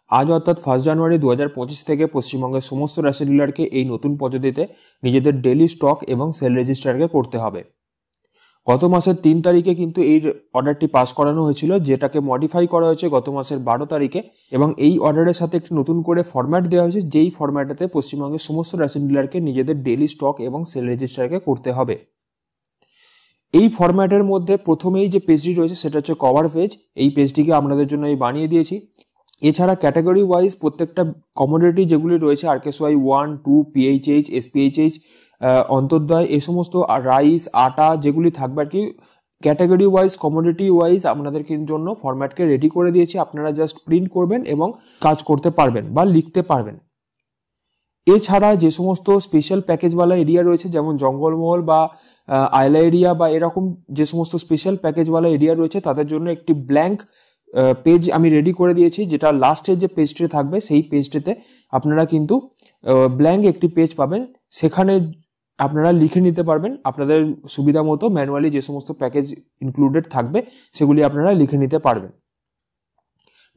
আজ অর্থাৎ 1 জানুয়ারি 2025 থেকে পশ্চিমবঙ্গের সমস্ত রেশন ডিলারকে এই নতুন পদ্ধতিতে নিজেদের ডেইলি স্টক এবং সেল রেজিস্টারকে করতে হবে। গত মাসের 3 তারিখে কিন্তু এই অর্ডারটি পাস করানো হয়েছিল, যেটাকে মডিফাই করা হয়েছে গত মাসের 12 তারিখে, এবং এই অর্ডারের সাথে একটি নতুন করে ফরম্যাট দেওয়া হয়েছে, যেই ফরম্যাটেতে পশ্চিমবঙ্গের সমস্ত রেশন ডিলারকে নিজেদের ডেইলি স্টক এবং সেল রেজিস্টারকে করতে হবে। এই ফরম্যাটের মধ্যে প্রথমেই যে পেজটি রয়েছে সেটা হচ্ছে কভার পেজ। এই পেজটিকে আপনাদের জন্য আমি বানিয়ে দিয়েছি। এছাড়া ক্যাটাগরি ওয়াইজ প্রত্যেকটা কমোডিটি যেগুলি রয়েছে RKSY 1, 2, PHH, SPHH, অন্তর্দয়, এই সমস্ত রাইস, আটা যেগুলি থাকবে আর কি, ক্যাটাগরি ওয়াইজ কমোডিটি ওয়াইজ আপনাদের জন্য ফরম্যাটকে রেডি করে দিয়েছি। আপনারা জাস্ট প্রিন্ট করবেন এবং কাজ করতে পারবেন বা লিখতে পারবেন। এছাড়া যে সমস্ত স্পেশাল প্যাকেজওয়ালা এরিয়া রয়েছে, যেমন জঙ্গলমহল বা আইলা এরিয়া বা এরকম যে সমস্ত স্পেশাল প্যাকেজওয়ালা এরিয়া রয়েছে, তাদের জন্য একটি ব্ল্যাঙ্ক পেজ আমি রেডি করে দিয়েছি, যেটা লাস্টের যে পেজটি থাকবে সেই পেজটিতে আপনারা কিন্তু ব্ল্যাঙ্ক একটি পেজ পাবেন। সেখানে আপনারা লিখে নিতে পারবেন আপনাদের সুবিধা মতো, ম্যানুয়ালি যে সমস্ত প্যাকেজ ইনক্লুডেড থাকবে সেগুলি আপনারা লিখে নিতে পারবেন।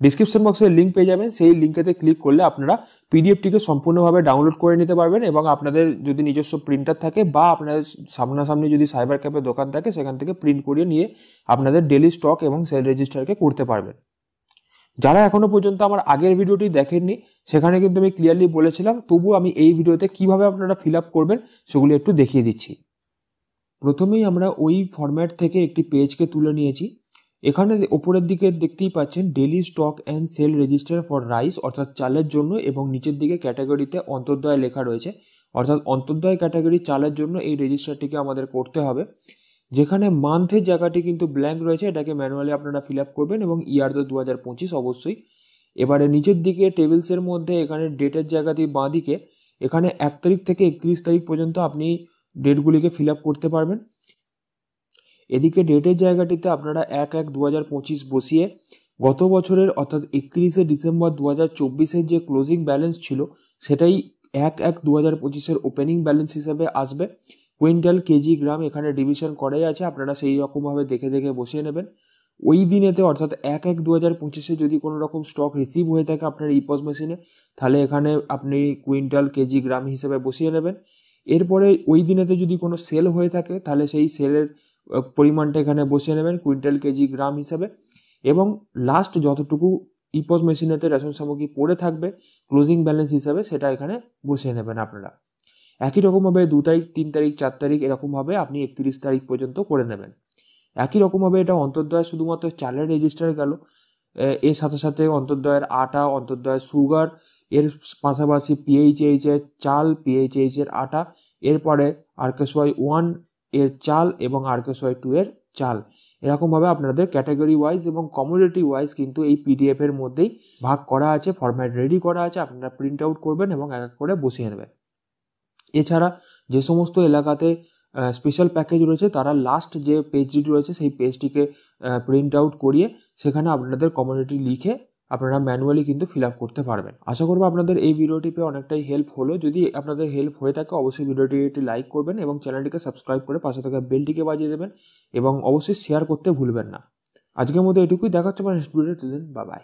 ডিসক্রিপশন বক্সে লিঙ্ক পেয়ে যাবেন, সেই লিঙ্কেতে ক্লিক করলে আপনারা পিডিএফটিকে সম্পূর্ণভাবে ডাউনলোড করে নিতে পারবেন, এবং আপনাদের যদি নিজস্ব প্রিন্টার থাকে বা আপনাদের সামনাসামনি যদি সাইবার ক্যাফে দোকান থাকে সেখান থেকে প্রিন্ট করিয়ে নিয়ে আপনাদের ডেইলি স্টক এবং সেল রেজিস্টারকে করতে পারবেন। যারা এখনো পর্যন্ত আমার আগের ভিডিওটি দেখেননি, সেখানে কিন্তু আমি ক্লিয়ারলি বলেছিলাম, তবু আমি এই ভিডিওতে কিভাবে আপনারা ফিল আপ করবেন সেগুলি একটু দেখিয়ে দিচ্ছি। প্রথমেই আমরা ওই ফরম্যাট থেকে একটি পেজকে তুলে নিয়েছি। এখানে ওপরের দিকে দেখতেই পাচ্ছেন daily stock and sale register for rice, অর্থাৎ চালের জন্য, এবং নিচের দিকে ক্যাটাগরিতে অন্তর্দয় লেখা রয়েছে, অর্থাৎ অন্তর্দয় ক্যাটাগরি চালের জন্য এই রেজিস্টারটিকে আমাদের করতে হবে। যেখানে মান্থের জায়গাটি কিন্তু ব্ল্যাঙ্ক রয়েছে, এটাকে ম্যানুয়ালি আপনারা ফিল আপ করবেন, এবং ইয়ার তো 2025 অবশ্যই। এবারে নিচের দিকে টেবিলসের মধ্যে এখানে ডেটের জায়গাতে বাঁ দিকে এখানে 1 তারিখ থেকে 31 তারিখ পর্যন্ত আপনি ডেটগুলিকে ফিল আপ করতে পারবেন। এদিকে ডেটের জায়গাটিতে আপনারা 1/1/2025 বসিয়ে গত বছরের অর্থাৎ 31শে ডিসেম্বর 2024-এর যে ক্লোজিং ব্যালেন্স ছিল সেটাই 1/1/2025-এর ওপেনিং ব্যালেন্স হিসেবে আসবে। কুইন্টাল, কেজি, গ্রাম এখানে ডিভিশন করাই আছে, আপনারা সেই রকমভাবে দেখে দেখে বসিয়ে নেবেন। ওই দিনেতে অর্থাৎ 1/1/2025-এ যদি কোনো রকম স্টক রিসিভ হয়ে থাকে আপনার ইপস মেশিনে, তাহলে এখানে আপনি কুইন্টাল, কেজি, গ্রাম হিসেবে বসিয়ে নেবেন। এরপরে ওই দিনেতে যদি কোনো সেল হয়ে থাকে তাহলে সেই সেলের পরিমাণটা এখানে বসিয়ে নেবেন কুইন্টাল, কেজি, গ্রাম হিসাবে, এবং লাস্ট যতটুকু ইপস মেশিনেতে রেশন সামগ্রী পড়ে থাকবে ক্লোজিং ব্যালেন্স হিসাবে সেটা এখানে বসিয়ে নেবেন আপনারা। একই রকমভাবে 2 তারিখ, 3 তারিখ, 4 তারিখ এরকমভাবে আপনি 31 তারিখ পর্যন্ত করে নেবেন। একই রকমভাবে এটা অন্তর্দয় শুধুমাত্র চালের রেজিস্টার গেল, এর সাথে সাথে অন্তর্দয়ের আটা, অন্তর্দয়ের সুগার, এর পাশাপাশি PHH এর চাল, PHH এর আটা, এরপরে RKSY 1 এর চাল এবং RKSY 2 এর চাল। এরকমভাবে আপনাদের ক্যাটাগরি ওয়াইজ এবং কমোডিটি ওয়াইজ কিন্তু এই PDF এর মধ্যেই ভাগ করা আছে, ফরম্যাট রেডি করা আছে, আপনারা প্রিন্ট আউট করবেন এবং এক এক করে বসিয়ে নেবেন। এছাড়া যে সমস্ত এলাকাতে স্পেশাল প্যাকেজ রয়েছে তারা লাস্ট যে পেজটি রয়েছে সেই পেজটিকে প্রিন্ট আউট করিয়ে সেখানে আপনাদের কমোডিটি লিখে আপনারা ম্যানুয়ালি কিন্তু ফিল আপ করতে পারবেন। আশা করবো আপনাদের এই ভিডিওটি পেয়ে অনেকটাই হেল্প হলো। যদি আপনাদের হেল্প হয়ে থাকে অবশ্যই ভিডিওটি লাইক করবেন এবং চ্যানেলটিকে সাবস্ক্রাইব করে পাশে থাকা বেলটিকে বাজিয়ে দেবেন, এবং অবশ্যই শেয়ার করতে ভুলবেন না। আজকের মতো এটুকুই, দেখা হচ্ছে আমার নেক্সট ভিডিওতে। Bye bye.